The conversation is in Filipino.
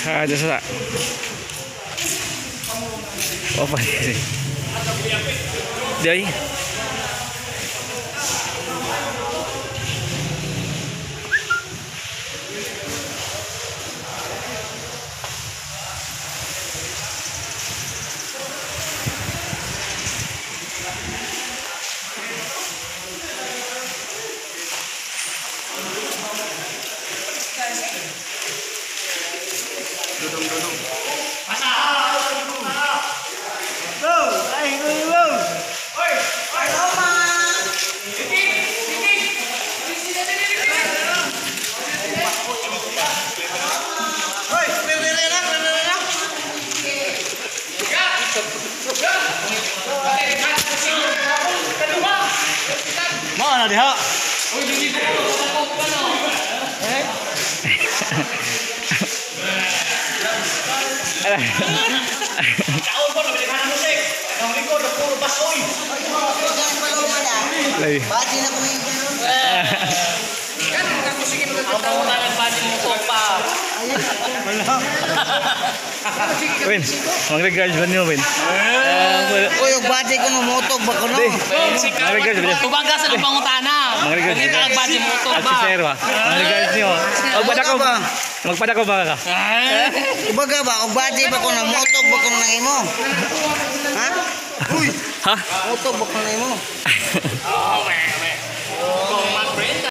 Ada sa. Apa ini? Dai. Dudung. Mana dia? Kaon po na binigyan ng musik. Ang likod na puro basoy. Baji na kami. Kan ang musikin mo ka tawo na baji mo to pa. Wala. Win, mag-regards ba niyo, Win? Uy, yung baji ko mamutog ba ko no? Mag-regards ba niyo? Tubaga sa pangutana. Mag-regards Hindi ka baji mo to At si ba. Sir ba? Mag-regards niyo. Magpadako ba ka? Kumbaga ba, og baji ba ko namutog ba ko nang imo? Ha? Uy, Ha? mutog ba ko nang imo? Oh man.